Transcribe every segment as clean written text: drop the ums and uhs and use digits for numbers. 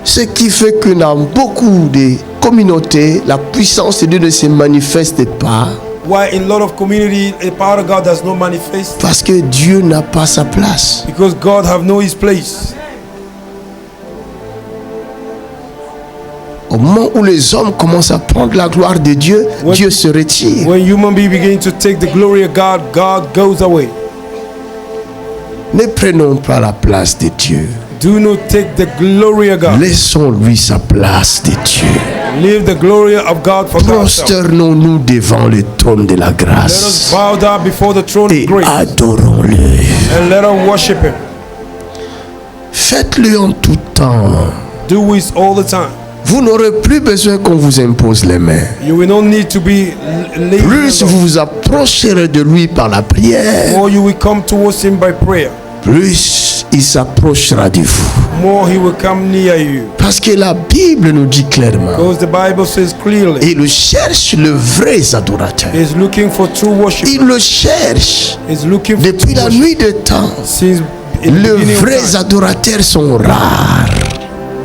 Ce qui fait que dans beaucoup de communautés, la puissance de Dieu ne se manifeste pas. Why in a lot of community, the power of God does not manifest? Parce que Dieu n'a pas sa place. Because God have no His place. Au moment où les hommes commencent à prendre la gloire de Dieu, Dieu se retire. When human beings begin to take the glory of God, God goes away. Ne prenons pas la place de Dieu. Do not take the glory of God. Laissons-lui sa place de Dieu. Leave the glory of God for God. Prosternons-nous devant le trône de la Let us grâce bow down before the throne et of grace adorons-le. and let us worship Him. Faites-le en tout temps. Do it all the time. Vous n'aurez plus besoin qu'on vous impose les mains. You will not need to be lazy. Plus vous vous approcherez de lui par la prière, More you will come towards Him by prayer. plus il s'approchera de vous. More He will come near you. Parce que la Bible nous dit clairement, Because the Bible says clearly, il cherche le vrai adorateur. He's looking for true worship. Il le cherche. He's looking for Depuis true la worship. nuit des temps, Since in the les beginning of vrais time, adorateurs sont rares.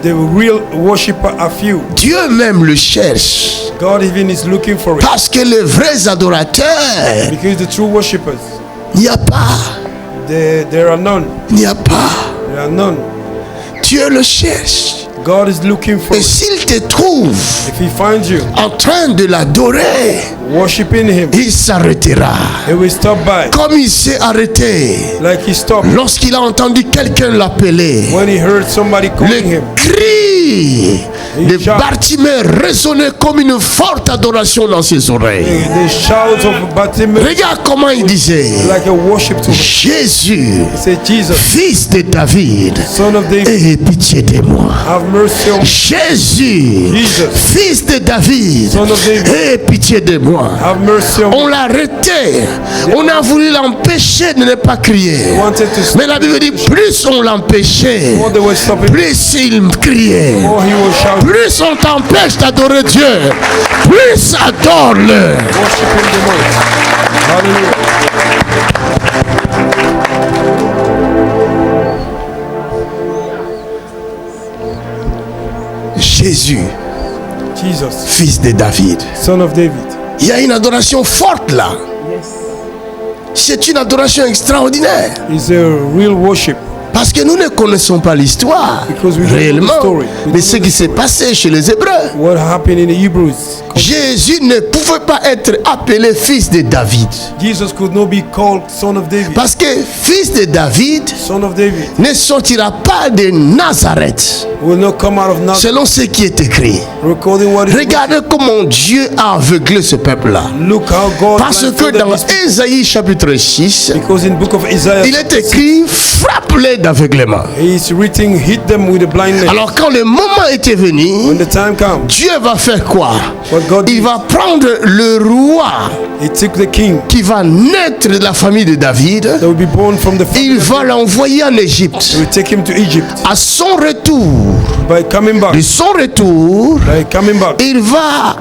the real worshippers are few. Dieu même le cherche. God even is looking for it. Parce que les vrais adorateurs, Because the true worshippers, il n'y a pas. there are none. Il n'y a pas. There are none. Dieu le cherche. God is looking for Et it. s'il te trouve If He finds you en train de l'adorer, worshiping Him, il s'arrêtera. He will stop by. Comme il s'est arrêté Like He stopped lorsqu'il a entendu quelqu'un l'appeler. when He heard somebody calling Le Him. cri de Bartimée résonnait comme une forte adoration dans ses oreilles. The shouts of Bartimaeus Regarde comment il disait: like a worship to Him. Jésus, He said, Jesus, fils de David, Son of David, aie pitié de moi. have mercy on me. Jésus, Jesus, fils de David, Son of David, aie pitié de moi. have mercy on me. On l'a arrêté, on a voulu l'empêcher de ne pas crier. Wanted to stop Mais la Bible dit, plus on l'empêchait, More they were stopping, plus il criait. more He was shouting, Plus on t'empêche d'adorer Dieu, plus adore-le. worshiping the most. Hallelujah. Jésus, Jesus, fils de David. Son of David. Il y a une adoration forte là. C'est une adoration extraordinaire. Is a real worship. Parce que nous ne connaissons pas l'histoire Because we don't know the réellement story. We de don't ce know qui the s'est passé chez les Hébreux. What happened in the Hebrews? Jésus ne pouvait pas être appelé fils de David. Jesus could not be called Son of David. Parce que fils de David Son of David ne sortira pas de Nazareth, will not come out of Nazareth. selon ce qui est écrit. Recording what is Regardez comment Dieu a aveuglé ce peuple-là. Look how God Parce que blindfolded dans these people. Ésaïe chapitre 6, Because in book of Isaiah, il est écrit frappe-les d'aveuglement. it's written, hit them with a blindness. Alors quand le moment était venu, When the time comes, Dieu va faire quoi? what God Il did, va prendre le roi He took the king qui va naître de la famille de David. that will be born from the family. Il va l'envoyer en He Égypte. will take him to Egypt. À son retour, By coming back, de son retour, il va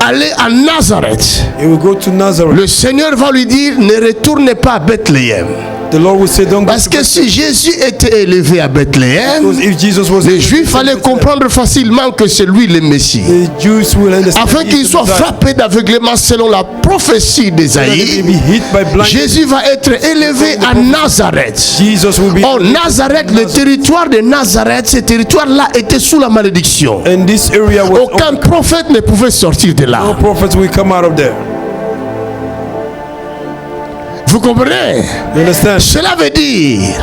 aller à Nazareth. he will go to Nazareth. Le Seigneur va lui dire, ne retourne pas à Bethléem. The Lord will say, don't go Parce to que si Jésus était élevé à Bethléem, Because if Jesus was les Juifs allaient comprendre facilement que c'est lui le Messie. the Jews will understand Afin he's qu'il the soit Messiah. frappé d'aveuglement selon la prophétie So that they d'Ésaïe, may be hit by blindness. Jésus va être élevé à Nazareth. Jesus will be Or Nazareth, le territoire de Nazareth, ce territoire-là était sous la malédiction. and this area was Aucun prophète ne pouvait sortir de no là. prophets will come out of there. Vous comprenez? You understand? Cela veut dire,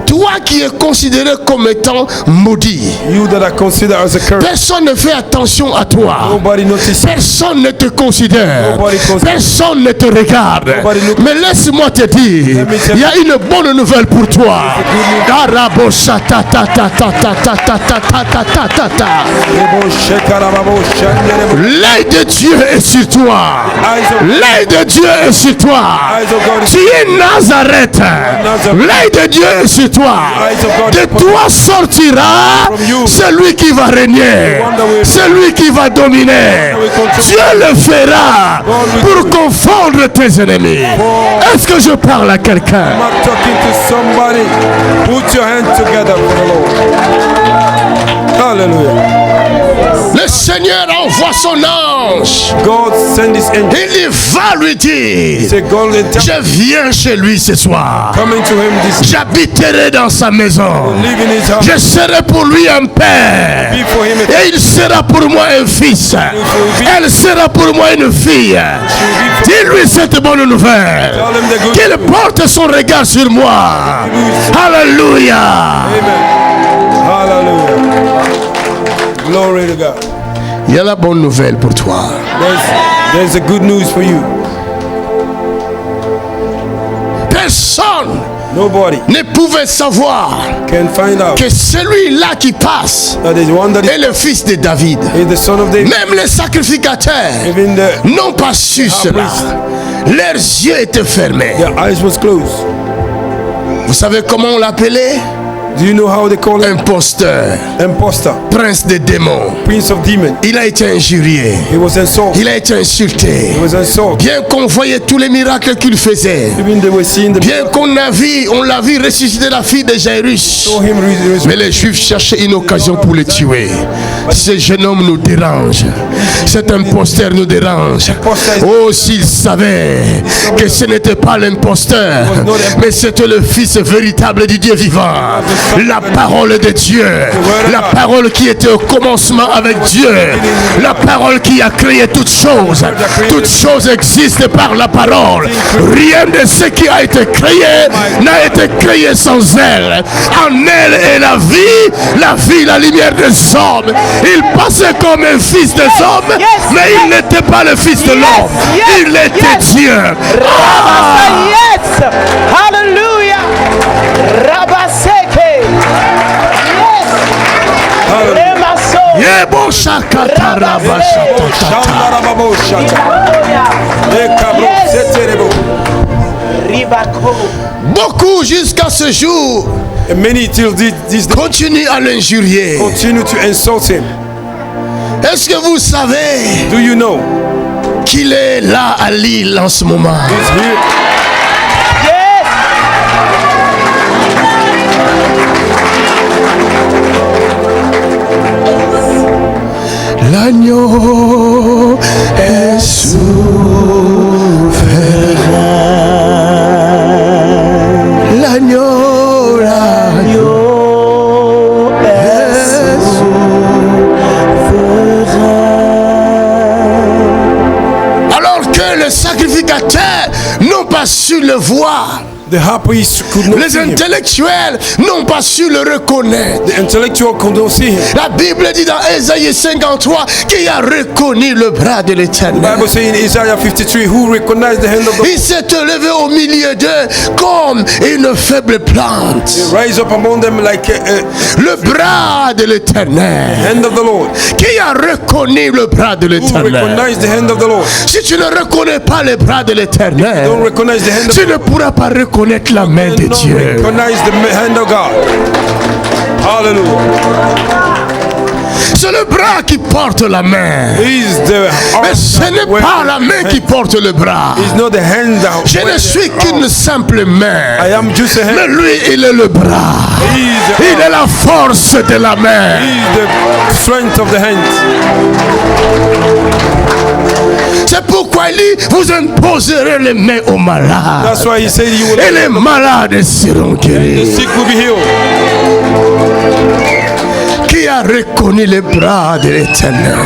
toi qui es considéré comme étant maudit, You that are considered as a curse, personne ne fait attention à toi. nobody notices. Personne ne te considère. Nobody considers. Personne ne te regarde. Nobody look- Mais laisse-moi te dire, Let me tell il y a une bonne nouvelle pour toi. L'œil de Dieu est sur toi. L'œil de Dieu est sur toi. Eyes of God Tu es Nazareth. L'œil de Dieu est sur toi. De toi sortira celui qui va régner, celui qui va dominer. Dieu le fera pour confondre tes ennemis. Est-ce que je parle à quelqu'un? I'm talking to somebody. Put your hands together for the Lord. Hallelujah. Le Seigneur envoie son ange. God send his angel. Il va lui He dire, said, go and tell je viens chez lui ce soir. coming to him this J'habiterai dans sa maison. live in his house. Je serai pour lui un père. Be for him a Et il sera pour moi un fils. Elle sera pour moi une fille. Dis-lui cette bonne nouvelle. tell him the good Qu'il news. porte son regard sur moi. Alléluia. Amen. Hallelujah. Glory to God. Il y a la bonne nouvelle pour toi. There's a good news for you. Personne Nobody ne pouvait savoir can find out que celui-là qui passe that the one that est le fils de David. is the son of David. Même les sacrificateurs Even the n'ont pas su cela. Leurs yeux étaient fermés. their eyes was closed. Vous savez comment on l'appelait? Do you know how they call him? Imposteur, Imposter, prince des démons. prince of demons. Il a été injurié. He was insulted. Il a été insulté. He was insulted. Bien qu'on voyait tous les miracles qu'il faisait. Even they were seeing the Bien qu'on l'a vu ressusciter la fille de Jairus. saw him Mais les Juifs cherchaient une occasion pour le tuer. Ce jeune homme nous dérange. Cet imposteur nous dérange. Oh, s'il savait que ce n'était pas l'imposteur, mais c'était le Fils véritable du Dieu vivant. La parole de Dieu. La parole qui était au commencement avec Dieu. La parole qui a créé toutes choses. Toutes choses existent par la parole. Rien de ce qui a été créé n'a été créé sans elle. En elle est la vie, la lumière des hommes. Il passait comme un fils des hommes, mais il n'était pas le fils de l'homme. Il était Dieu. Yes. Hallelujah. Rabaseke. Yes. Remaso. Yebo shakata rabashatata. Shandarababo shata. Ekabro seterebo. Ribako. Beaucoup jusqu'à ce jour And many till this day continuent à l'injurier. continue to insult him. Est-ce que vous savez Do you know qu'il est là à Lille en ce moment? he's here? Yes. L'agneau est souverain. L'agneau est souverain. Alors que les sacrificateurs n'ont pas su le voir. The high priest could not Les see him. intellectuels n'ont pas su le reconnaître. The intellectual could not see him. La Bible dit dans Ésaïe 53 qu'il a reconnu le bras de The l'Éternel. Bible says in Isaiah 53, who recognized the hand of the Il s'est élevé au milieu d'eux comme une faible plante. rise up among them like a Le bras de l'Éternel. hand of the Lord. Qui a reconnu le bras de Who l'Éternel? recognized the hand of the Lord? Si tu ne reconnais pas le bras de Don't l'Éternel, recognize the hand of tu ne pourras pas reconnaître la main de don't Dieu. recognize the hand of God. Hallelujah. C'est le bras qui porte la main. He's the Mais ce n'est pas la main qui porte le bras. He's not the hand that Je ne suis qu'une simple I main. am just a Mais hand. lui, il est le bras. He's Il est la force de la main. the strength of the hand. C'est pourquoi il dit, vous imposerez les mains aux malades. That's why he said you will Et les malades seront the guéris. sick will be healed. Qui a reconnu les bras de l'Éternel?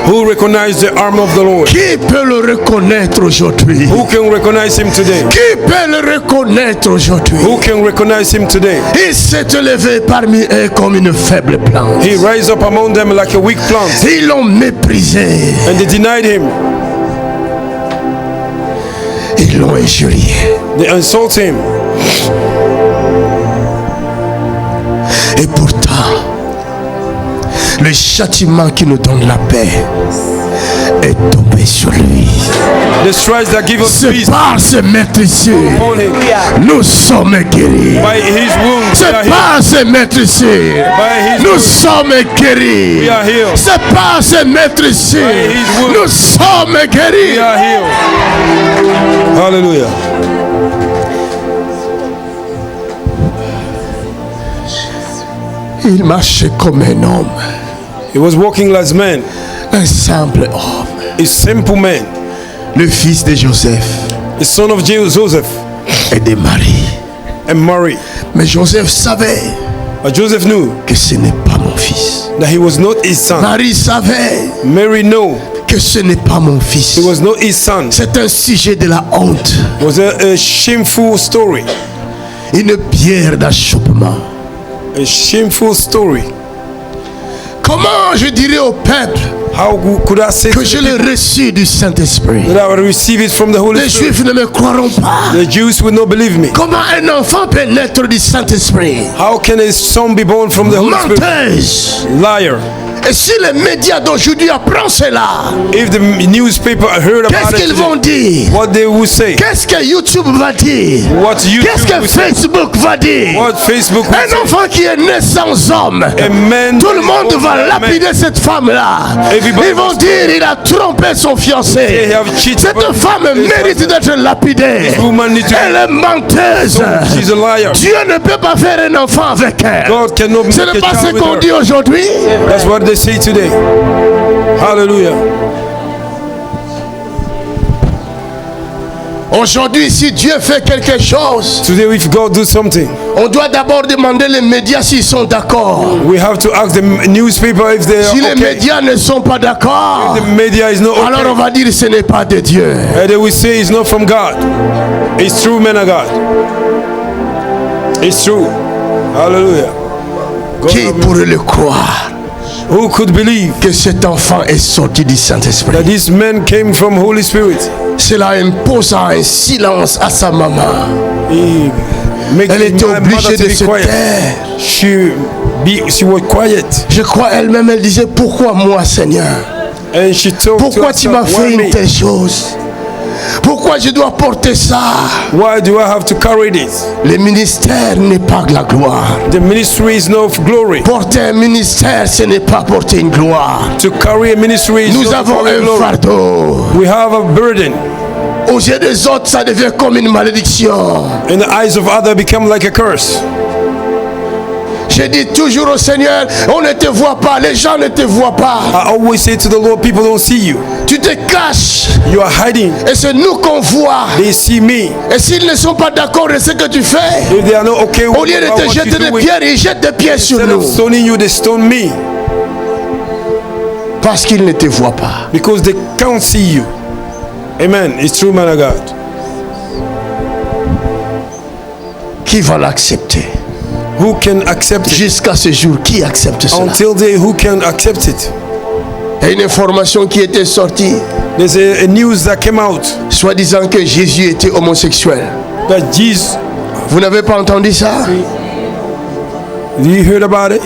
Who recognize the arm of the Lord? Qui peut le reconnaître aujourd'hui? Who can recognize him today? Qui peut le reconnaître aujourd'hui? Who can recognize him today? Il s'est élevé parmi eux comme une faible plante. He rise up among them like a weak plant, Ils l'ont méprisé. and they denied him. Ils l'ont injurié. They insult him. Et pourtant, le châtiment qui nous donne la paix est tombé sur lui. The stripes that give us C'est peace par ce maîtricieux, upon him. nous sommes guéris. By his wounds we C'est are healed. par ce maîtricieux, By his nous wounds sommes guéris. we are healed. C'est par ce maîtricieux, By his wounds nous sommes we guéris. are healed. Hallelujah. Il marchait comme un homme. He was walking as man, un simple homme, a simple man, le fils de Joseph the son of Joseph et de Marie. and Mary. Mais Joseph savait But Joseph knew que ce n'est pas mon fils. that he was not his son. Marie savait Mary knew que ce n'est pas mon fils. he was not his son. C'est un sujet de la honte, It was a shameful story. une pierre d'achoppement. A shameful story. Comment je dirais au peuple How could I say que to je the l'ai people reçu du Saint-Esprit? that I will receive it from the Holy Les Spirit? Juifs ne me croiront pas. The Jews will not believe me. Comment un enfant peut naître du Saint-Esprit? How can a son be born from the Holy Spirit? Menteuse. Liar. Et si les médias d'aujourd'hui apprennent cela, If the newspaper heard about qu'est-ce it qu'ils today, vont dire? what they will say, Qu'est-ce que YouTube va dire? what Qu'est-ce YouTube que will say, Facebook va dire? what Facebook will Un say. enfant qui est né sans homme, A man tout le monde born va by a man. lapider cette femme-là. Everybody Ils vont must- dire il a trompé son fiancé. They have cheated Cette upon femme his mérite husband. d'être lapidée. This woman needs to Elle est menteuse. She's a liar. Dieu ne peut pas faire un enfant avec elle. God cannot make Ce a n'est pas ce child with qu'on her. dit aujourd'hui. That's what they say today. Hallelujah. Aujourd'hui, si Dieu fait quelque chose, Today, if God do something, on doit d'abord demander les médias s'ils sont d'accord. we have to ask the newspaper if they are Si les okay. médias ne sont pas d'accord, The media is not alors on okay. va dire ce n'est pas de Dieu. And they will say it's not from God. It's true, man of God. It's true. Hallelujah. God Qui pourrait le croire who could believe que cet enfant est sorti du that Saint-Esprit? this man came from Holy Spirit? Cela impose un silence à sa maman. He makes Elle était my obligée mother to de be se quiet. taire. She was quiet. Je crois elle-même, elle disait, pourquoi moi, Seigneur? And she told Pourquoi tu m'as fait une telle chose? Pourquoi je dois porter ça? why do I have to carry this? Le ministère n'est pas de la gloire. The ministry is not of glory. Porter un ministère, ce n'est pas porter une gloire. To carry a ministry is Nous not to avons carry un glory. fardeau. We have a burden. Aux yeux des autres, ça devient comme une malédiction. In the eyes of others become like a curse. Je dis toujours au Seigneur, on ne te voit pas, les gens ne te voient pas. I always say to the Lord, people don't see you. Tu te caches You are hiding. et c'est nous qu'on voit. They see me. Et s'ils ne sont pas d'accord de ce que tu fais, If they are not okay au with lieu de what te you're jeter des doing, pierres, ils jettent des pierres sur instead of nous. stoning you, they stone me. Parce qu'ils ne te voient pas. Because they can't see you. Amen. It's true, man of God. Qui va l'accepter? Who can accept it? Jusqu'à ce jour, qui accepte cela? Until they, who can accept it? Et une information qui était sortie, There's a news that came out soit disant que Jésus était homosexuel. that Jesus, Vous n'avez pas entendu ça? you heard about it?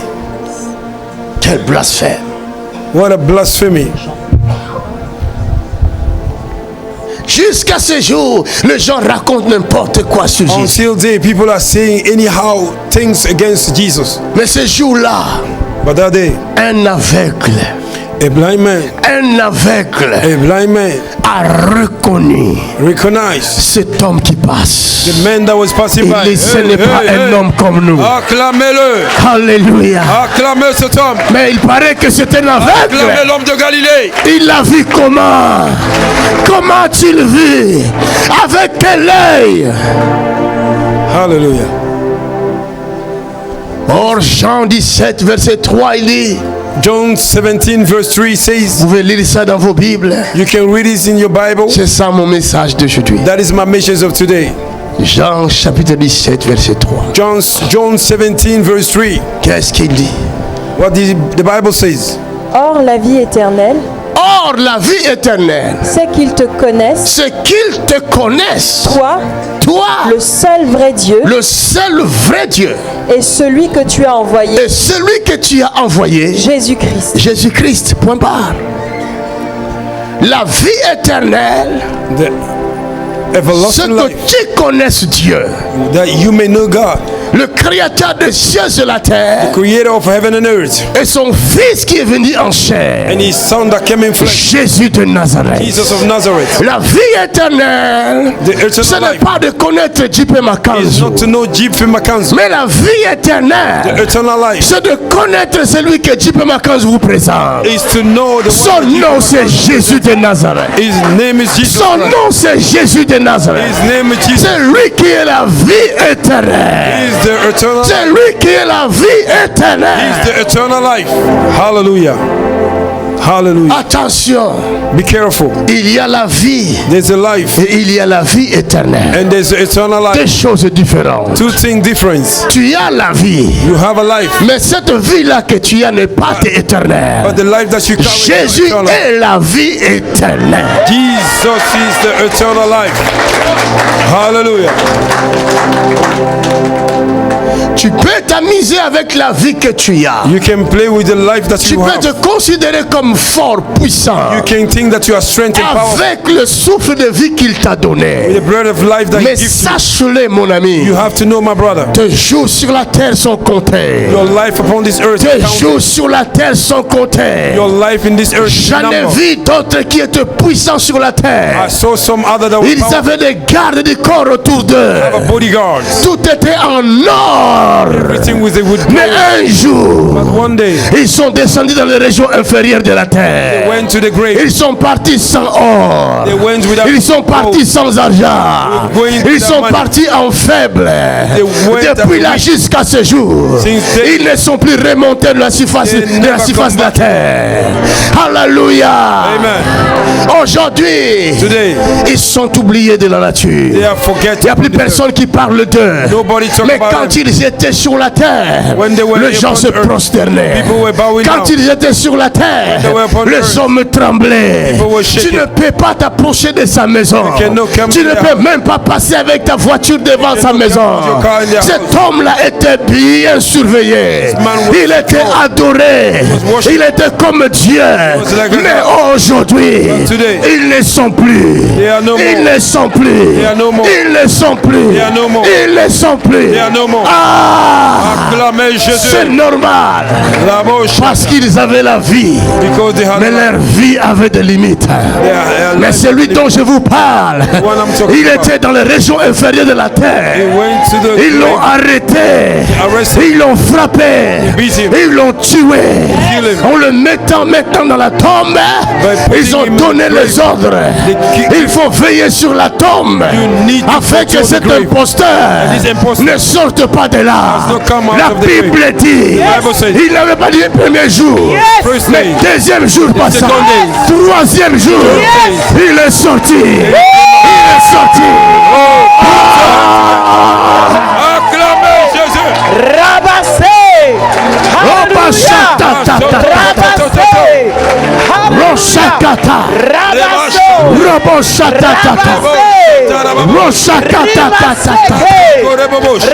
Quel blasphème! What a blasphemy. Jusqu'à ce jour, les gens racontent n'importe quoi sur Jésus. Until day, people are saying anyhow things against Jesus. Mais ce jour-là, But that day, un aveugle, a blind man a reconnu recognized cet homme qui passe. the man that was passing by. Il dit, ce n'est pas un homme comme nous. Acclamez-le. Alléluia. Acclamez cet homme. Mais il paraît que c'est un Acclamez aveugle. l'homme de Galilée. Il l'a vu comment? Comment a-t-il vu? Avec quel œil? Hallelujah. Or, Jean 17, verset 3, il dit, John 17 verse 3 says, vous pouvez lire ça dans vos Bibles. you can read this in your Bible. C'est ça mon message d'aujourd'hui. That is my message of today. Jean chapitre 17, verset 3. John 17 verse 3. Qu'est-ce qu'il dit? What the Bible says. Or, la vie éternelle, Or, la vie éternelle, c'est qu'ils te connaissent, c'est qu'ils te connaissent, toi, toi, le seul vrai Dieu, le seul vrai Dieu, et celui que tu as envoyé, et celui que tu as envoyé, Jésus-Christ. Jésus-Christ, point barre. La vie éternelle, The c'est everlasting que life. tu connaisses Dieu. That you may know God. le créateur des cieux et de la terre, creator of heaven and earth, et son fils qui est venu en chair, and his son that came in flesh, Jésus de Nazareth. Jesus of Nazareth. La vie éternelle, The eternal ce n'est life pas de connaître J.P. is Makanzu, not to know J.P. Makanzu. mais la vie éternelle, The eternal life c'est de connaître celui que J.P. Makanzu vous présente. is to know the Son one nom c'est Jésus de Nazareth. His name is Jesus Son Christ. nom c'est Jésus de Nazareth. His name is Jesus. C'est lui qui est la vie éternelle. He is the eternal C'est life. lui qui est la vie He is éternelle. the eternal life. Hallelujah. Hallelujah. Attention, Be careful. il y a la vie There's a life et il y a la vie éternelle. and there's eternal Deux life. choses différentes. Two things difference. Tu as la vie, You have a life, mais cette vie-là que tu as n'est pas éternelle. but the life that you carry is not Jésus eternal. est la vie éternelle. Jesus is the eternal life. Hallelujah. Tu peux t'amuser avec la vie que tu as. You can play with the life that Tu you peux have. te considérer comme fort, puissant, You can think that you are strength and powerful. avec le souffle de vie qu'il t'a donné. The bread of life that he Mais gives you. sache-le, mon ami, You have to know, my brother, tes jours sur la terre sont comptés. your life upon this earth Tes is counted. jours sur la terre sont comptés. Your life in this earth is J'en ai numbered. vu d'autres qui étaient puissants sur la I terre. saw some other that were Ils powerful, avaient des gardes du corps autour d'eux. have bodyguards. Tout était en or. Everything with the wood. Mais un jour, But one day, ils sont descendus dans les régions inférieures de la they terre. went to the grave. Ils sont partis sans or. They went without Ils sont partis sans argent. Ils sont partis en faible. Depuis là jusqu'à ce jour, ils ne sont plus remontés de la surface de la terre. Alléluia. Amen. Aujourd'hui, Today, ils sont oubliés de la they nature. are forget. Il n'y a plus personne qui parle d'eux. Nobody talk Mais about quand them. ils étaient sur la terre, When they were les gens upon se earth, prosternaient. people were bowing Quand down. ils étaient sur la terre, they were upon les earth, hommes tremblaient. people were Tu shaking. ne peux pas t'approcher de sa maison. You cannot come Tu ne there. peux même pas passer avec ta voiture devant sa cannot maison. come with your car in their Cet homme-là était bien surveillé. man was Il était adoré. worshipped. Il était comme Dieu. was like a Mais God. aujourd'hui, But today, ils ne sont plus. they are no Ils more. ne sont plus. They are no more. Ils ne sont plus. They are no more. Ils ne sont plus. They are no more. Ah, Acclamez c'est Jésus. normal. La bouche. Parce qu'ils avaient la vie. Because they had Mais leur vie avait des limites. Mais celui dont je vous parle, one I'm talking il about. était dans les régions inférieures de la They terre. went to the Ils l'ont grave. arrêté. Arrested. Ils l'ont frappé. beat him. Ils l'ont tué. Kill him. En le mettant maintenant dans la tombe, putting ils ont him in donné the grave. les ordres. Il faut veiller sur la tombe You need to afin que control the cet grave. imposteur this impostor ne sorte pas de là. does not come out La of the Bible dit, Bible says- il n'avait pas dit le premier jour. First Mais day. deuxième jour passant, second day. troisième jour, il est sorti. Il est sorti. Acclamez Jésus. Rabassé. Rabassé. Roshakata, Rabasso. Roboshatatata, Roshakatatata.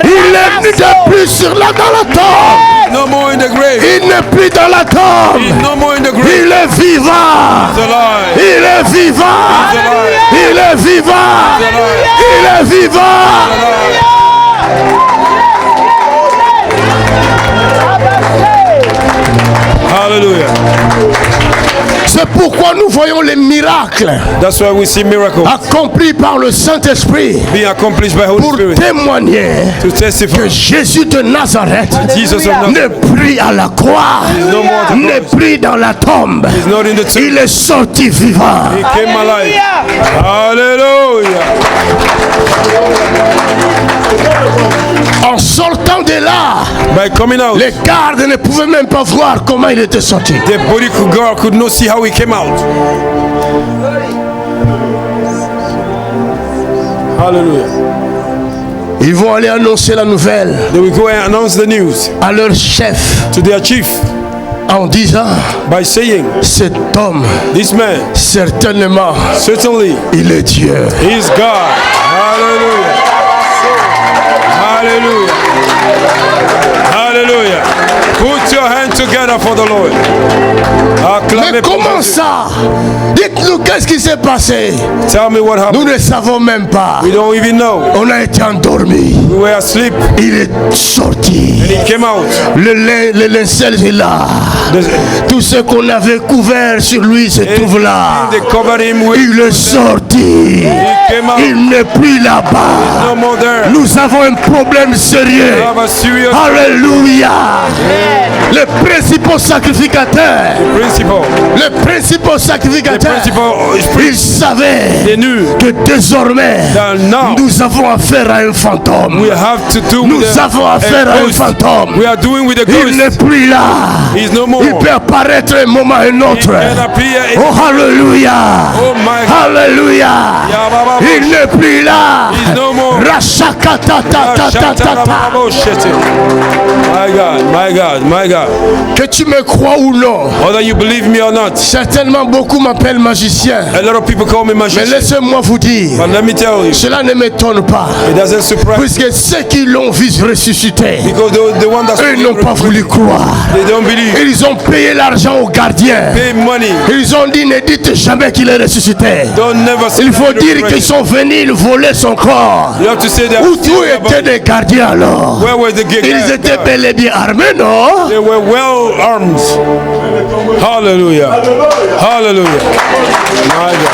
Il est venu de plus sur la dans la tombe. No more in the grave. Il n'est plus dans la tombe. He's no more in the grave. Il est vivant. He's alive. Il est vivant. Il est vivant. Il est vivant. Hallelujah. C'est pourquoi nous voyons les miracles That's why we see miracles accomplis par le Saint-Esprit being accomplished by Holy pour Spirit témoigner to testify. que Jésus de Nazareth Jesus of Nazareth n'est plus à la croix, no more at the n'est cross. plus dans la tombe. He's not in the tomb. Il est sorti vivant. He came alive. Hallelujah. En sortant de là, By coming out, les gardes ne pouvaient même pas voir comment il était sorti. the body guard could not see how he came out. Hallelujah. Ils vont aller annoncer la nouvelle They will go and announce the news à leur chef to their chief en disant, by saying, cet homme, this man, certainement, certainly, il est Dieu. he is God. Hallelujah. Hallelujah. Hallelujah. Put your hand together for the Lord. Mais comment ça? Dites-nous qu'est-ce qui s'est passé? Tell me what Nous happened. ne savons même pas. We don't even know. On a été endormis. We were asleep Il est sorti. and it came out. Le linceul est là. Tout ce qu'on avait couvert sur lui se trouve là. They covered him with. Il est sorti. came out. Il n'est plus là-bas. No more there. Nous avons un problème sérieux. We have a serious Alléluia. Les principaux sacrificateurs, principle. les principaux The sacrificateurs, principle is ils savaient They knew que désormais that now nous avons affaire à un fantôme. we have to do Nous with avons a affaire à un ghost. fantôme. We are doing with a Il n'est ghost. plus là. He's no more. Il peut apparaître un moment à un autre. He can appear in- Oh, alléluia. Oh my God. Alléluia. Il n'est plus là. He's no more. Rachakatatatata. My God, my God, my God. Que tu me crois ou non, Whether you believe me or not, certainement beaucoup m'appellent magicien. a lot of people call me Mais magician. laissez-moi vous dire, But let me tell you, cela ne m'étonne pas. it doesn't surprise me Puisque ceux qui l'ont vu ressusciter, because the one that's eux n'ont pas voulu croire. they don't believe. Ils ont payé l'argent au gardien. Pay money. Ils ont dit, ne dites jamais qu'il est ressuscité. Don't never say Il faut that dire you're qu'ils sont venus voler son corps. You have to say that. Où étaient les gardiens alors? Where were the Ils étaient bel et bien armés, non? They were well armed. Hallelujah. Hallelujah. My God.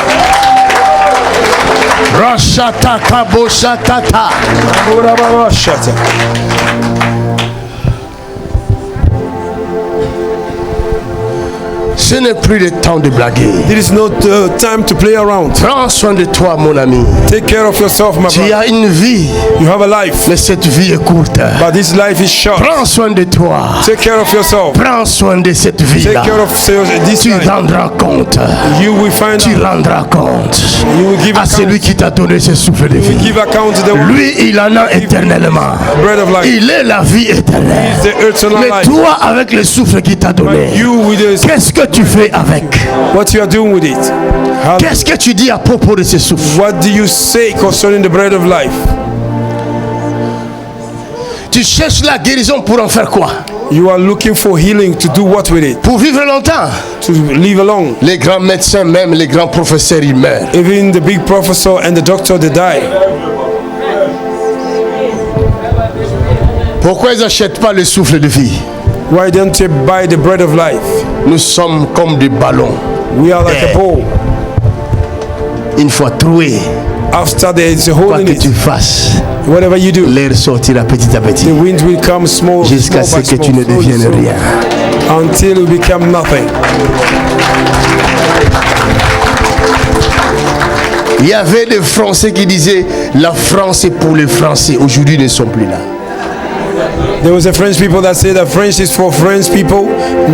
Rashata kaboshatata. Shut up. Ce n'est plus le temps de blaguer. It is not time to play around. Prends soin de toi, mon ami. Take care of yourself, my Tu brother. as une vie, You have a life, mais cette vie est courte. but this life is short. Prends soin de toi. Take care of yourself. Prends soin de cette vie-là. Take care of this Tu life. rendras compte. You will find Tu out. rendras compte You will give à celui account. qui t'a donné ce souffle de vie. Give account to the Lui, il en a éternellement. bread of life. Il est la vie éternelle. The eternal Mais life. toi, avec le souffle qu'il t'a donné, You with this, qu'est-ce que tu fais avec? what you are doing with it. Qu'est-ce que tu dis à propos de ce souffle? What do you say concerning the bread of life? Tu cherches la guérison pour en faire quoi? You are looking for healing to do what with it? Pour vivre longtemps. To live alone. Les grands médecins, même les grands professeurs, ils meurent. Even the big professor and the doctor, they die. Pourquoi ils n'achètent pas le souffle de vie? Why don't you buy the bread of life? Nous sommes comme des ballons. We are like a bowl. Une fois troué, After there is a hole quoi in que it, tu fasses, whatever you do, l'air sortira petit à petit. the wind will come small, Jusqu'à small ce by que tu small, ne slowly, deviennes slowly, rien. until you become nothing. Il y avait des Français qui disaient la France est pour les Français. Aujourd'hui, ils ne sont plus là. There was a French people that say that French is for French people.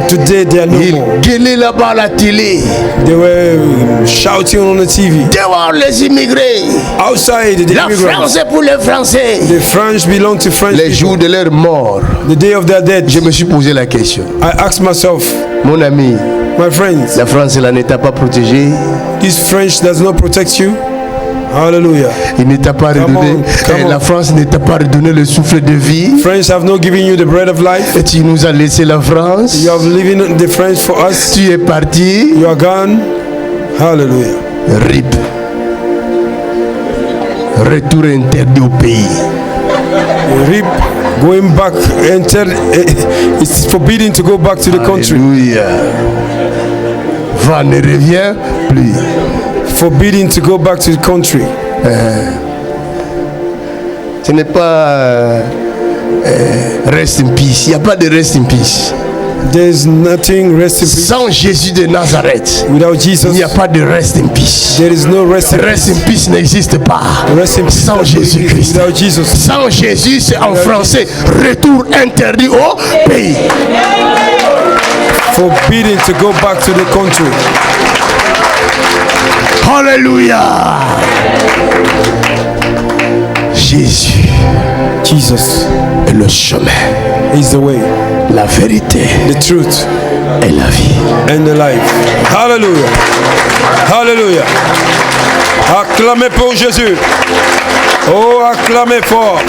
Today they are no Ils more. gueulaient là-bas à la télé. They were shouting on the TV. Dehors les immigrés. Outside, the La immigrants. France est pour les Français. The French belong to French Les people. jours de leur mort, The day of their death, je me suis posé la question. I asked myself, Mon ami, my friends, la France là ne t'a pas protégé. this French does not protect you. Hallelujah. Il ne t'a pas redonné. come on. La France ne t'a pas redonné le souffle de vie. French have not given you the bread of life. Et tu nous as laissé la France. You have given the French for us. Tu es parti. You are gone. Hallelujah. RIP. Retour interdit au pays. Rip, going back, enter. It's forbidden to go back to the country. Alléluia. Va, ne reviens plus. Forbidden to go back to the country. Ce n'est pas rest in peace. Il n'y a pas de rest in peace. There's nothing rest in peace. Sans Jésus de Nazareth, Without il Jesus, n'y a pas de rest in peace. there is no rest in peace. Rest in peace n'existe pas. Rest in peace Sans Jésus-Christ. without Jesus. Sans Jésus, c'est en français retour interdit au pays. Forbidden to go back to the country. Alléluia. Jésus Jesus est le chemin, is the way, la vérité the truth, et la vie. and the life. Hallelujah. Hallelujah. Acclamez pour Jésus. Oh, acclamez fort.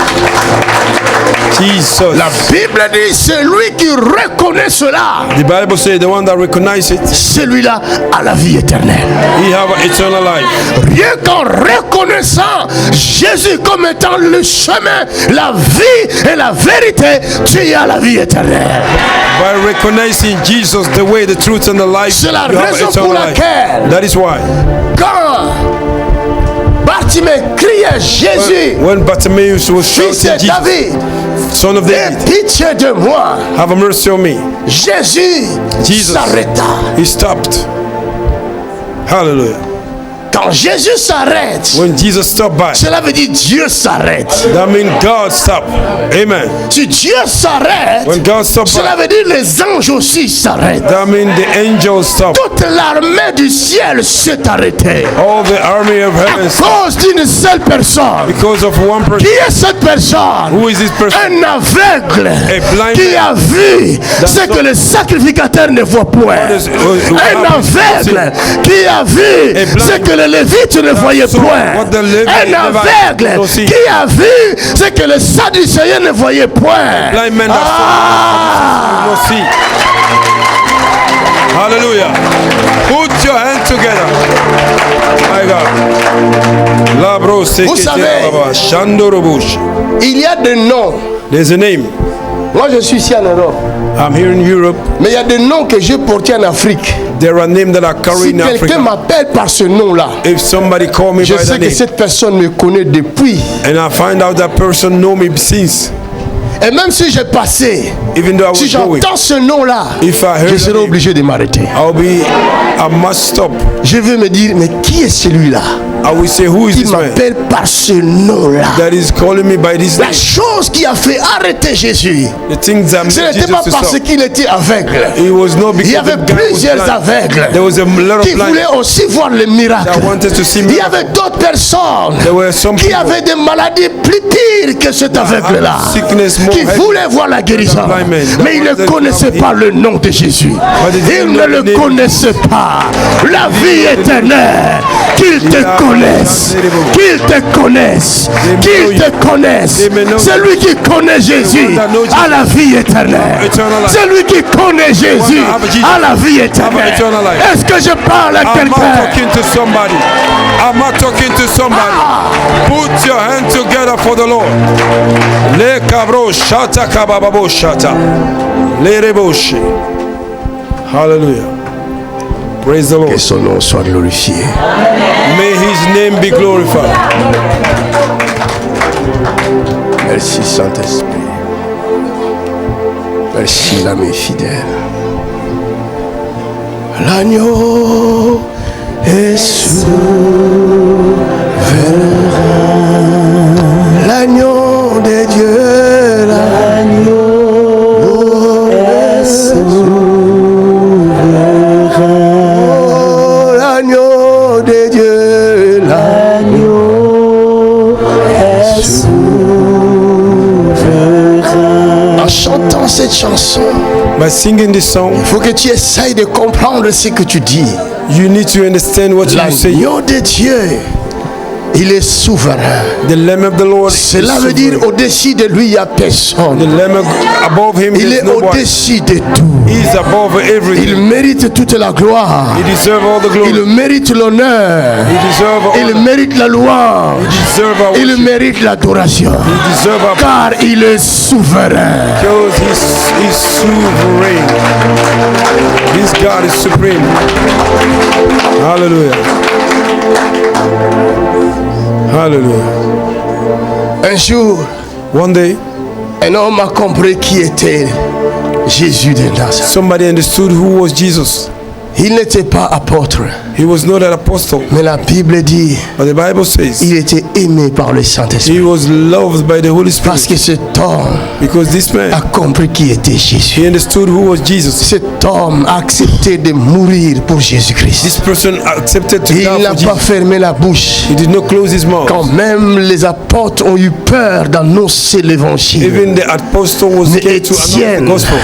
Jesus. La Bible dit, celui qui reconnaît cela, The Bible says the one that recognizes it, celui-là a la vie éternelle. he have eternal life. Rien qu'en reconnaissant Jésus comme étant le chemin, la vie et la vérité, tu as la vie éternelle. By recognizing Jesus, the way, the truth, and the life, C'est la you have raison eternal pour life. laquelle, That is why quand Bartimée criait Jésus, when Bartimaeus was fils shouting, de Jesus, David, Son of aie David, pitié de moi, have mercy on me, Jésus Jesus. s'arrêta. he stopped. Hallelujah. Quand Jésus s'arrête, When Jesus stopped by, cela veut dire Dieu s'arrête. that means God stopped. Amen. Si Dieu s'arrête, When God stopped cela by, veut dire les anges aussi s'arrêtent. that means the angels stopped. Toute l'armée du ciel s'est arrêtée All the army of à heaven stopped cause d'une seule personne. because of one person. Qui est cette personne? Who is this person? Un aveugle A blind qui man. a vu ce que le sacrificateur ne voit point. Un aveugle qui a vu ce que le lévite ne voyait point. Un aveugle qui a vu ce que le sadducéen ne voyait point. Blind men Ah! will see. Hallelujah. Put your hands together. My God. Labro savez, Shandorobush. Il y a des noms. There's a name. Moi, je suis ici en Europe. I'm here in Europe. Mais il y a des noms que j'ai portés en Afrique. There are names that are Si carried in quelqu'un Africa. m'appelle par ce nom-là, If somebody call me je by sais that que name, cette personne me connaît depuis. and I find out that person know me since, Et même si j'ai passé, even though I si was going, j'entends ce nom-là, if I je heard serai that name, obligé de m'arrêter. I must stop. Je vais me dire, mais qui est celui-là I will say, who is qui this man m'appelle par ce nom-là? that is calling me by this La name? chose qui a fait arrêter Jésus, The things that ce made n'était pas Jesus to parce stop. qu'il était aveugle. It was not Il y because avait the guy was plusieurs blind. aveugles There was a lot of qui blind voulaient aussi voir le miracle. that wanted to see Il y miracles. avait d'autres personnes There were some qui people avaient des maladies plus pires que cet aveugle-là, had sickness more qui heavy voulaient voir la guérison, blind men. mais ils ne connaissaient pas le nom de Jésus. they Ils didn't ne know le the name. connaissaient pas. La vie éternelle, qu'ils te connaissent, qu'ils te connaissent, qu'ils te connaissent. Celui qui connaît Jésus a la vie éternelle. Celui qui connaît Jésus a la vie éternelle. Est-ce que je parle à I'm not quelqu'un? talking to somebody. I'm not talking to somebody. Put your hand together for the Lord. Le kabro shata kabababo shata. Le reboshi. Hallelujah. Praise the Lord. Que son nom soit glorifié. May his name be glorified. Merci Saint-Esprit. Merci l'ami fidèle. L'agneau est souverain. L'agneau de Dieu, l'agneau est souverain. Oh, l'agneau de Dieu, l'agneau est souverain. En chantant cette chanson, By singing this song, il faut que tu essayes de comprendre ce que tu dis. you need to understand what you say. L'agneau de Dieu, il est souverain. The Lamb of the Lord is Cela veut dire sovereign. au-dessus de lui, il n'y a The personne. Lamb above him Il is est no one. au-dessus de tout. He is above Il everything. mérite toute la gloire. He deserves all the glory. Il mérite l'honneur. He deserves all Il mérite la louange. He deserves our Il worship. mérite l'adoration. He deserves our Car il est souverain. because he's sovereign. This God is supreme. Hallelujah. Hallelujah. Un jour, One day, un homme a compris qui était Jésus de Nazareth. somebody understood who was Jesus. Il n'était pas apôtre, He was not an apostle, mais la Bible dit but the Bible says il était aimé par le Saint-Esprit. he was loved by the Holy Parce Spirit que cet homme because this a man, compris qui était Jésus. he understood who was Jesus. Cet homme a accepté de mourir pour Jésus-Christ. This person accepted to Il die n'a for pas Jesus. fermé la bouche. He did not close his mouth. Quand même les apôtres ont eu peur d'annoncer l'évangile. Even the apostle was Mais scared to announce the Étienne, gospel.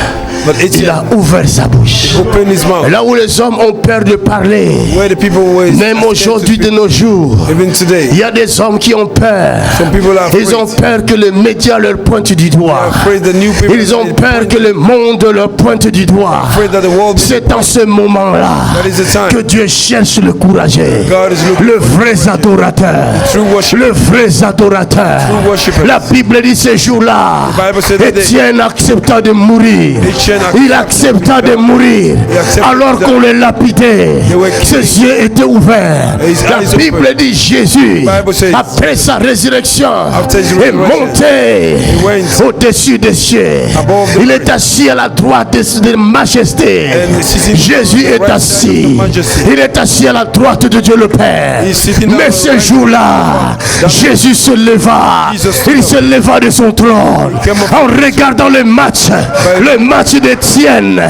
But il a ouvert sa bouche. opened his mouth. Là où les hommes ont peur de parler, Where the people were même aujourd'hui de nos jours, even today, il y a des hommes qui ont peur. some people are afraid. Ils ont peur que les médias leur pointent du doigt. Afraid the new people. Ils ont peur que le monde leur pointe du doigt. Afraid that the world. C'est en ce moment-là That is the time. que Dieu cherche le courageux, God is looking le vrai adorateur, True worship. le vrai adorateur. True worshippers. La Bible dit ce jour-là, The Bible said that day. Étienne accepta de mourir. Étienne Il accepta de mourir accepted alors qu'on le lapidait. They were Ses yeux étaient ouverts. His La eyes Bible open. dit Jésus, Bible says, après sa résurrection, after his est resurrection, monté he went au-dessus des cieux. above the Il est earth. assis à la droite de majesté. And sitting Jésus at the est right assis. hand of majesty. Il est assis à la droite de Dieu le Père. He's sitting Mais down ce on the right jour-là, Jésus se leva. Jesus stood Il up. se leva de son trône came up. en regardant le match d'Étienne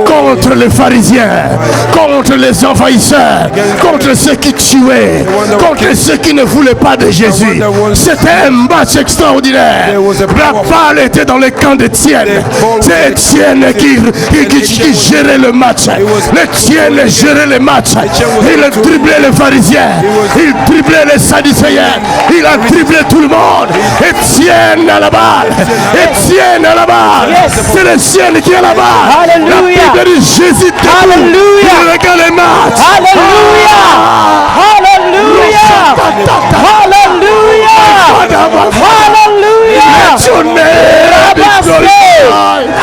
contre les pharisiens, contre les envahisseurs, contre ceux qui tuaient, contre ceux qui ne voulaient pas de Jésus. C'était un match extraordinaire. La balle était dans le camp d'Étienne. C'est Étienne qui gérait le match. Étienne gérait le match. Il driblait les pharisiens. Il driblait les sadducéens. Il a driblé tout le monde. Étienne à la balle. Étienne à la balle. C'est l'Étienne qui est à la balle. Hallelujah. La Bible dit Jésus debout. Hallelujah. Il regarde les matchs. Hallelujah. Hallelujah. Hallelujah.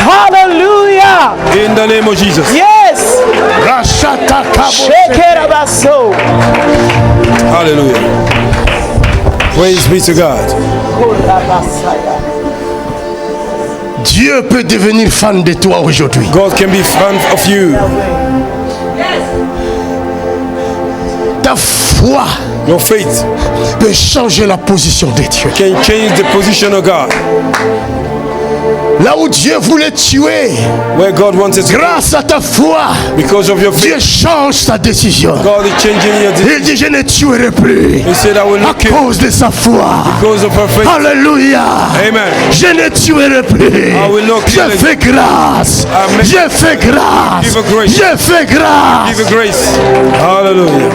Hallelujah. In the name of Jesus. Yes. Shekerabaso. Hallelujah. Praise be to God. Dieu peut devenir fan de toi aujourd'hui. God can be fan of you. Ta foi Your faith peut changer la position de Dieu. can change the position of God. Là où Dieu voulait tuer, Where God wanted to, grâce à ta foi, because of your faith, Dieu change sa décision. God is changing your decision. Il dit, je ne tuerai plus He said, I will à not kill cause de sa foi. because of her faith. Alléluia. Amen. Je ne tuerai plus. I will not kill Je again. fais grâce. Amen. Je fais grâce. Give her grace. Je fais grâce. Give her grace. Hallelujah.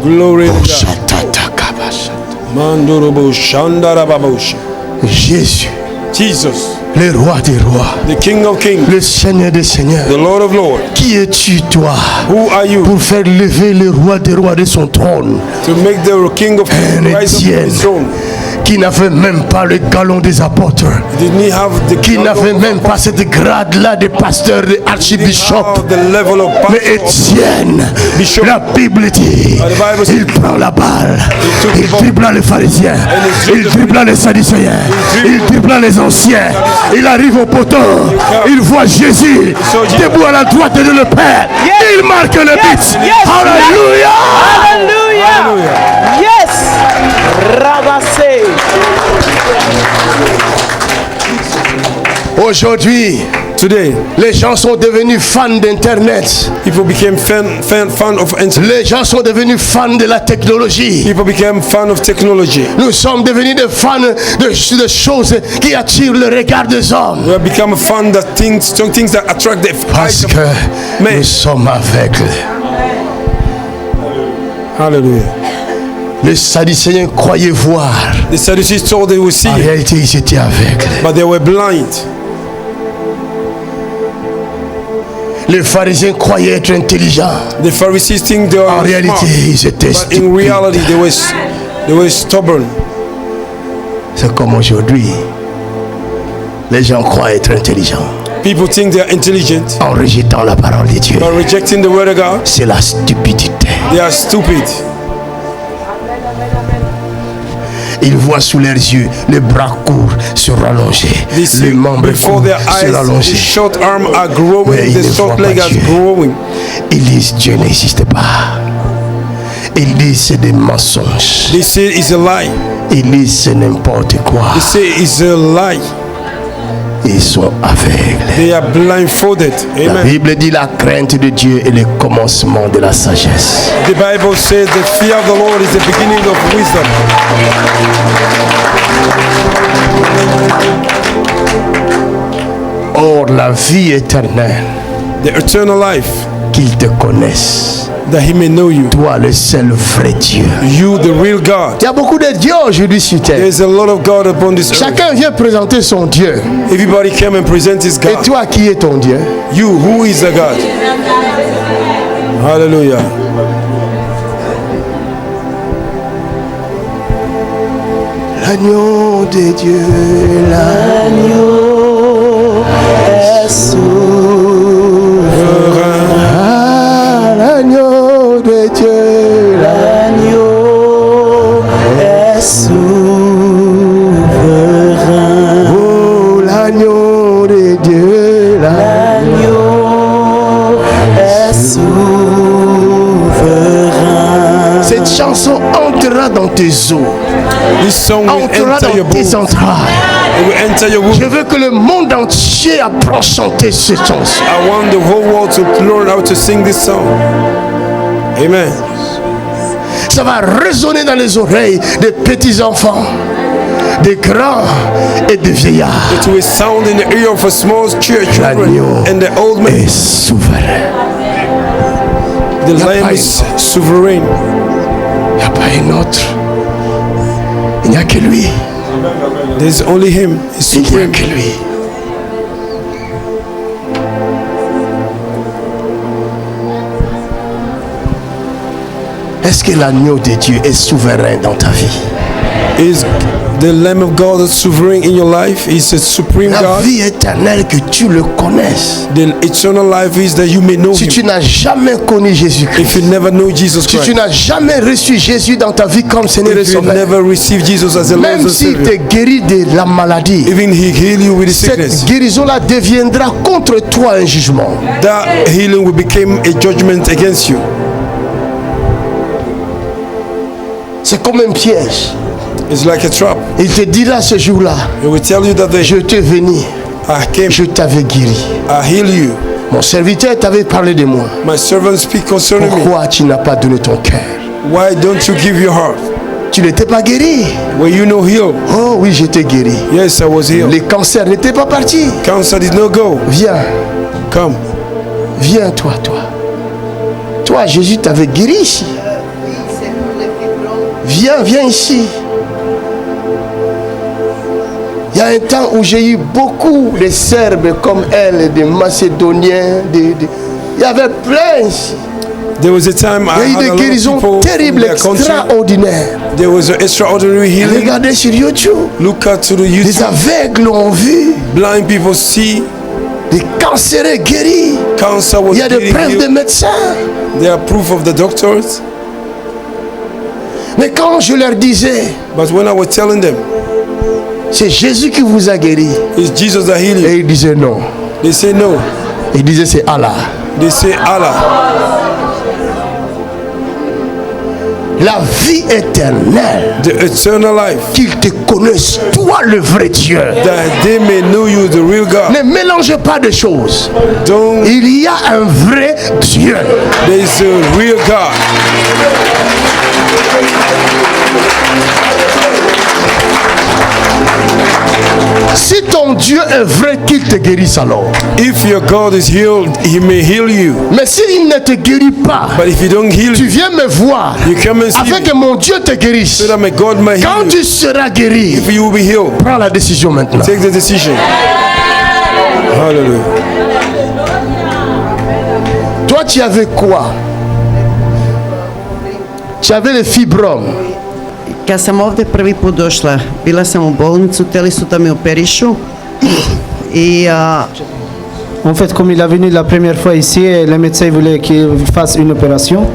Glory to God. Mandorobo Shandarababosha. Jésus, Jesus, le roi des rois, the King of Kings, le Seigneur des seigneurs. the Lord of Lords. Qui es-tu, toi, Who are you pour faire lever le roi des rois de son trône, to make the King of Kings Un rise up from Étienne. his throne? qui n'avait même pas le galon des apôtres, Didn't he have the qui n'avait même pas ce grade-là de pasteur, de archbishop? the level of Mais pastor? Étienne, Bishop. la Bible dit, The Bible says- il prend la balle, took il the ball. dribla les pharisiens, il dribla les sadducéens, il dribla les anciens, il arrive au poteau, il voit Jésus debout à la droite de le Père, il marque le but. yes, Alléluia! Hallelujah. Yes. Rabase. Aujourd'hui, Today, les gens sont devenus fans d'Internet. people became fan of internet. Les gens sont devenus fans de la technologie. People became fan of technology. Nous sommes devenus des fans de choses qui attirent le regard des hommes. We have become a fan that things that attract the eyes Parce of que men. nous sommes aveugles. Hallelujah. Les Sadducéens croyaient voir. The Sadducees thought they would see, En réalité, ils étaient aveugles. but they were blind. Les pharisiens croyaient être intelligents. The Pharisees think they En are réalité, smart, ils étaient but in reality stupides. they were stubborn. C'est comme aujourd'hui. Les gens croient être intelligents People think they are intelligent, en rejetant la parole de Dieu. but rejecting the word of God, C'est la stupidité. they are stupid. Ils voient sous leurs yeux les bras courts se rallonger, They see les membres before courts their se eyes, the rallonger. short arm are Mais growing, ils the ne short voient leg pas are Dieu. growing. Ils disent Dieu n'existe pas. Ils disent c'est des mensonges. They say it's a lie. Ils disent c'est n'importe quoi. They say it's a lie. Ils sont aveugles. They are blindfolded. La Amen. Bible dit la crainte de Dieu est le commencement de la sagesse. The Bible says the fear of the Lord is the beginning of wisdom. Or la vie éternelle, The eternal life, qu'ils te connaissent, that he may know you. toi le seul vrai Dieu. You, the real God. Il y a beaucoup de dieux aujourd'hui sur terre. There's a lot of God upon this earth. Chacun vient présenter son Dieu. Everybody came and present his Et God. toi, qui est ton Dieu? You, who is the God? Hallelujah. L'agneau de Dieu, l'agneau est souverain. Ah, l'agneau de Dieu, l'agneau est souverain. Oh, l'agneau de Dieu, l'agneau est souverain. Cette chanson entrera dans tes os. This song will Entrera enter your dans tes bones. entrailles. It will enter your Je womb. veux que le monde entier apprenne à chanter cette chanson. I want the whole world to learn how to sing this song. Amen. Ça va résonner dans les oreilles des petits enfants, des grands et des vieillards. It will sound in the ear of a small children L'agneau and the old men. est souverain. The a Lamb pas is sovereign. Il n'y a pas un autre. Il n'y a que lui. There's only him. He's Il n'y a supreme. que lui. Est-ce que l'agneau de Dieu est souverain dans ta vie? Is the Lamb of God is sovereign in your life? Is a supreme La God. vie éternelle, que tu le connaisses. The eternal life is that you may know Si him. tu n'as jamais connu Jésus-Christ, If you never know Jesus si tu Christ, n'as jamais reçu Jésus dans ta vie comme Seigneur et if you Sauveur, never received Jesus as a Lord même and s'il Savior, te guérit de la maladie, even he heal you with the sickness, cette guérison-là deviendra contre toi un jugement. that healing will become a judgment against you. C'est comme un piège. It's like a trap. Il te dira ce jour-là, It will tell you that je t'ai venu, I came, je t'avais guéri. I heal you. Mon serviteur t'avait parlé de moi. My servant speak concerning me. Pourquoi tu n'as pas donné ton cœur? Why don't you give your heart? Tu n'étais pas guéri. Were you no healed? Oh oui, j'étais guéri. Yes, I was healed. Les cancers n'étaient pas partis. Cancer did not go. Viens, Come. viens toi. Toi, Jésus t'avait guéri ici. Viens ici. Il y a un temps où j'ai eu beaucoup de Serbes comme elle, des Macédoniens, il y avait plein ici. There was a time Il y I a eu had a des lot of guérisons people terribles, from their country. extraordinaires. There was an extraordinary healing. Regardez sur YouTube. Look at to the Les YouTube. aveugles ont vu, Blind people see. des cancéreux guéris. Cancer was Il y a des getting preuves de healed. médecins. There are proof of the doctors. Mais quand je leur disais, But when I was telling them, c'est Jésus qui vous a guéri, it's Jesus that healed you, et ils disaient non. they say no. Ils disaient c'est Allah. They say Allah. La vie éternelle, The eternal life. qu'ils te connaissent, toi le vrai Dieu. That they may know you, the real God. Ne mélange pas de choses. Don't. Il y a un vrai Dieu. There is a real God. Si ton Dieu est vrai, qu'il te guérisse alors. If your God is healed, he may heal you. Mais s'il ne te guérit pas, But if he don't heal tu you, viens me voir you come and see afin me. que mon Dieu te guérisse. So that my God may Quand heal you. tu seras guéri, If you will be healed, prends la décision maintenant. take the decision. Hallelujah. Toi, tu avais quoi? Tu avais le fibrome. Kad sam ovde prvi put došla, bila sam u bolnicu, htjeli su da me operišu i En fait, comme il est venu la première fois ici, les médecins voulaient qu'il fasse une opération.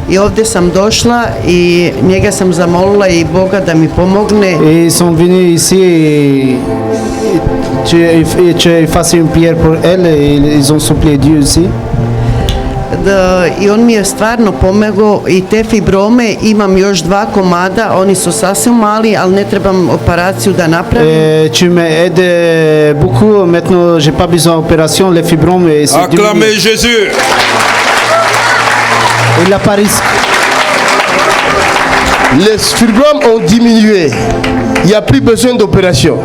i ovde sam došla i njega sam zamolila i Boga da mi pomogne. Et ils sont venus ici et tu fasses une prière pour elle et ils ont supplié Dieu aussi. I on mi je stvarno pomogao i te fibrome, imam još 2 komada, oni su sasvim mali, ali ne trebam operaciju da napravim. Tu m'aides beaucoup. Maintenant, j'ai pas besoin d'opération. Les fibromes, c'est Acclamez Jésus. Et la Paris. Les fibromes ont diminué. Il n'y a plus besoin d'opération.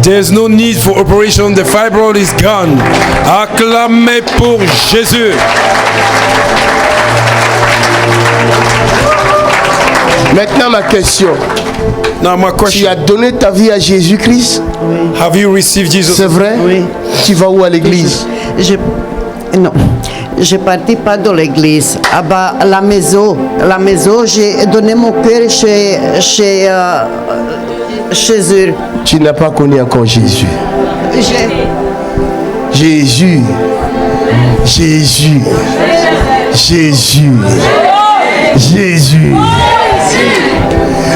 There's no need for operation. The fibroid is gone. Acclamez pour Jésus. Maintenant, ma question. Now my Tu question. as donné ta vie à Jésus-Christ? Have you received Jesus? C'est vrai? Oui. Tu vas où à l'église? Non, je partis pas dans l'église. Ah bah, la maison, j'ai donné mon cœur chez eux. Tu n'as pas connu encore Jésus. J'ai- Jésus. Jésus. Jésus. Jésus.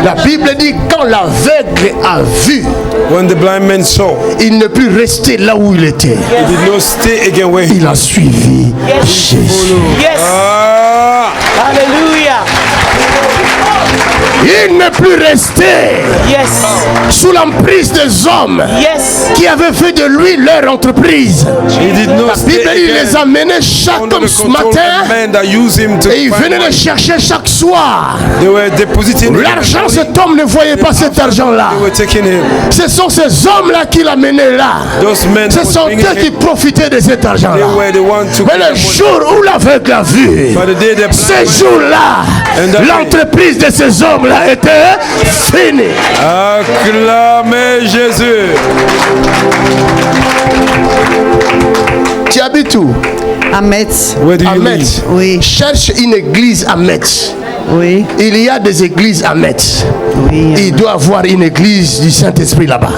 La Bible dit quand l'aveugle a vu, When the blind man saw, il ne put rester là où il était. he did not stay again where he Il a suivi Jésus. Yes. Ah! Hallelujah. Il ne put rester Yes. sous l'emprise des hommes Yes. qui avaient fait de lui leur entreprise. He did not La stay Bible dit, il les again amenait chaque under homme the ce control of the matin men that use him to et il find venait money. le chercher chaque soir. They were depositing L'argent, cet homme ne voyait pas cet argent-là. They were taking him. Ce sont ces hommes-là qui l'amenaient là. Those men Ce that sont was bringing eux qui him, profitaient de cet they argent-là. were the ones to Mais get le the money. jour où l'aveugle a vu, By the day the ce blind man- jour-là, And that- l'entreprise de ces hommes-là était finie. Acclamez Jésus. Tu habites où? À Metz. Where do À you live? Metz. Oui, Cherche une église à Metz. oui, Il y a des églises à Metz. oui. Il doit avoir une église du Saint-Esprit là-bas.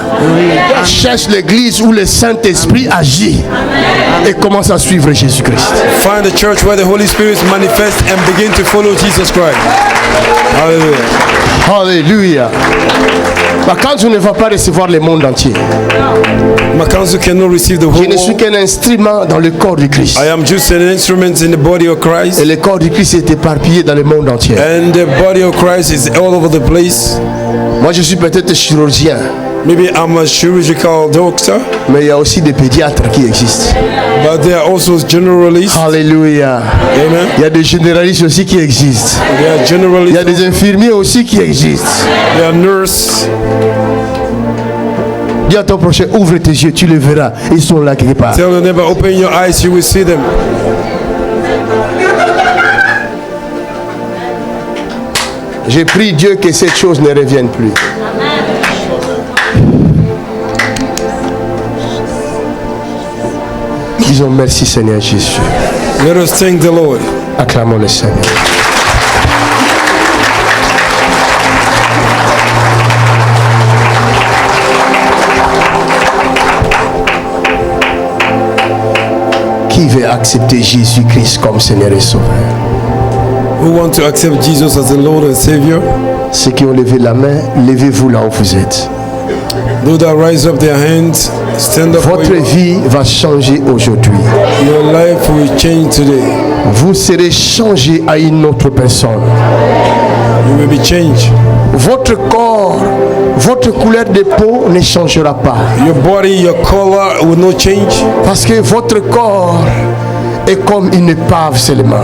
Cherche l'église où le Saint-Esprit agit et commence à suivre Jésus-Christ. Find a church where the Holy Spirit manifests and begin to follow Jesus Christ. Hallelujah. Alléluia. Bah, quand tu ne vas pas recevoir le monde entier, My counsel cannot receive the whole je ne suis world. qu'un instrument dans le corps du Christ. I am just an instrument in the body of Christ. Et le corps du Christ est éparpillé dans le monde entier. And the body of Christ is all over the place. Moi, je suis peut-être chirurgien, Maybe I'm a surgical doctor, mais il y a aussi des pédiatres qui existent. but there are also generalists. Alléluia. Amen. Il y a des généralistes aussi qui existent. There are Il y a generalists. des infirmiers aussi qui existent. There are nurses. Dis à ton prochain, ouvre tes yeux, tu les verras. Ils sont là quelque part. Tell your neighbor, open your eyes, you will see them. J'ai prie Dieu que cette chose ne revienne plus. Disons merci Seigneur Jésus. Let us thank the Lord. Acclamons le Seigneur. Qui veut accepter Jésus-Christ comme Seigneur et Sauveur? Who want to accept Jesus as the Lord and Savior? Ceux qui ont levé la main, levez-vous là où vous êtes. Those that rise up their hands, stand up. Votre where you are. vie va changer aujourd'hui. Your life will change today. Vous serez changé à une autre personne. You will be changed. Votre corps, votre couleur de peau ne changera pas. Your body, your color will not change. Parce que votre corps est comme une épave seulement.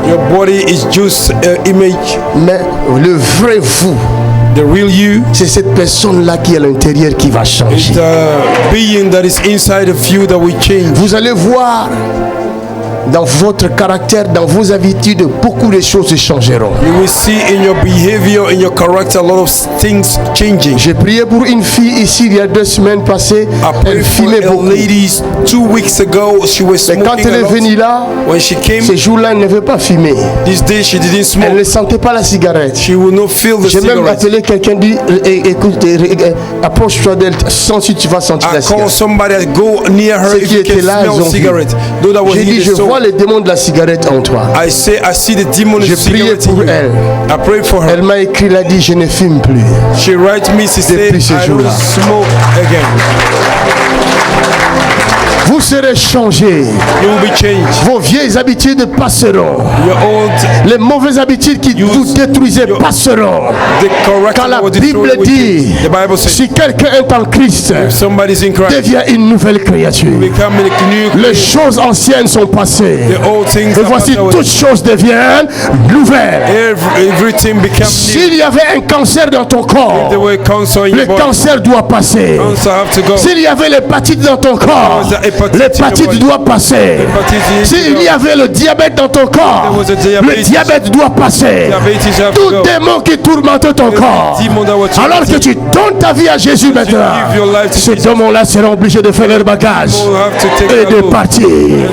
Your body is just an image. Mais le vrai vous, The real you c'est cette personne-là qui est à l'intérieur qui va is changer. the being that is inside of you that will change. Vous allez voir dans votre caractère, dans vos habitudes, beaucoup de choses changeront. You will see in your behavior, in your character, a lot of things changing. J'ai prié pour une fille ici il y a 2 semaines passées. I Elle prayed for fumait a beaucoup. lady 2 weeks ago. She was Mais quand smoking elle a est venue lot. là, When she came, ces jours-là, elle ne veut pas fumer. this day she didn't Elle ne smoke. sentait pas la cigarette. She will not feel the J'ai même cigarette. appelé quelqu'un, dit écoute, approche-toi d'elle, sens si tu vas sentir I la call cigarette. somebody that go near her Ceux if qui you can étaient là, ils smell ont vu. cigarette. Though that was J'ai dit, in je the soul. vois les démons de la cigarette en toi. I see the demon J'ai of prié cigarette in pour you. elle. I prayed for her. Elle m'a écrit, elle a dit, je ne fume plus. She writes me, she said, Depuis ce I don't jour-là. smoke again. Vous serez changés. You will be changed. Vos vieilles habitudes passeront. Your old, Les mauvaises habitudes qui vous détruisaient passeront. the correct Quand la will Bible destroy dit, the Bible says, si quelqu'un est en Christ, if somebody's in Christ, devient une nouvelle créature. become a new Les creation. choses anciennes sont passées. The old things Et are voici passed away. toutes choses deviennent nouvelles. Everything become new. S'il y avait un cancer dans ton corps, There were cancer in le your body. cancer doit passer. Cancer have to go. S'il y avait l'hépatite dans ton corps, There was a hepatitis l'hépatite in your doit passer. Hepatitis S'il y avait le diabète dans ton corps, There was a le diabetes. diabète doit passer. Diabetes have to Tout go. démon qui tourmente ton corps, demon that was alors que tu donnes ta vie à Jésus maintenant, give your life to ces Jesus. démons-là seront obligés de faire leur bagage People have to take et their de load partir.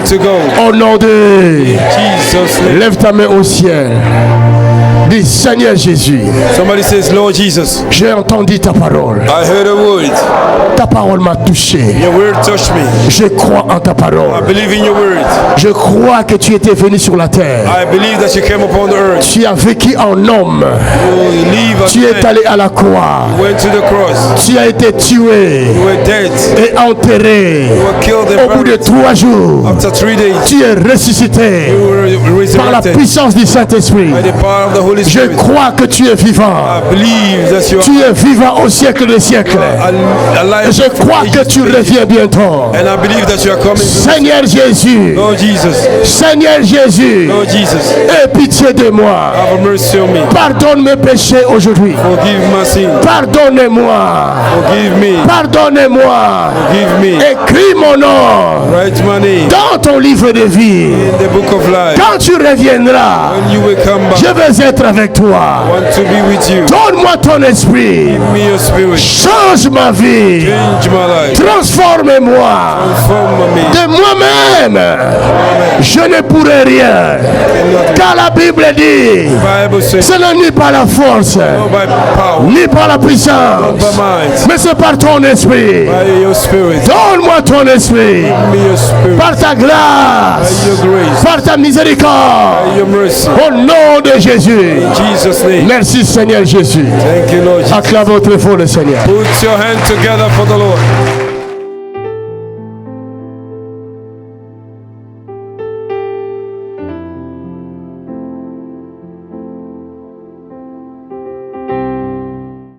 to go. Au nom de... Jesus' name. Lève ta main au ciel. Dis, Seigneur Jésus, Somebody says, Lord Jesus, j'ai entendu ta parole. I heard a word. Ta parole m'a touché. Your word touched me. Je crois en ta I parole. believe in your word. Je crois que tu étais venu sur la terre. I believe that you came upon the earth. Tu as vécu en homme. You live as Tu es man. allé à la croix. Went to the cross. Tu as été tué You were dead. et enterré. You were killed and Au bout de buried. 3 jours, After 3 days, tu es ressuscité you were par la resurrected puissance du Saint-Esprit. by the power of the Holy Je Spirit. crois que tu es vivant. I believe that you Tu es vivant au siècle des siècles. are alive. Je crois que tu reviens bientôt. And I believe that you are coming. Seigneur Jésus, Lord Jesus. Seigneur Jésus, Lord Jesus. aie pitié de moi. Have mercy on me. Pardonne mes péchés aujourd'hui. Forgive my sin. Pardonnez-moi. Forgive me. Pardonnez-moi. Forgive me. Écris mon nom Write my name dans ton livre de vie. in the book of life. Quand tu reviendras, When you will come back, je vais être avec toi. I want to be with you. Donne-moi ton esprit. Give me your spirit. Change ma vie. Change my life. Transforme-moi. Transform me. De moi-même, je ne pourrai rien. Car la Bible dit, Bible says, ce n'est ni par la force, not by power, ni par la not puissance, by might, mais c'est par ton esprit. by your spirit. Donne-moi ton esprit. Give me your spirit. Par ta grâce, By your grace. par ta miséricorde. By your mercy. Au nom de Jésus. In Jesus' name. Merci Seigneur Jésus. Thank you, Lord Jesus. Acclamons très fort le Seigneur. Put your hand together for the Lord.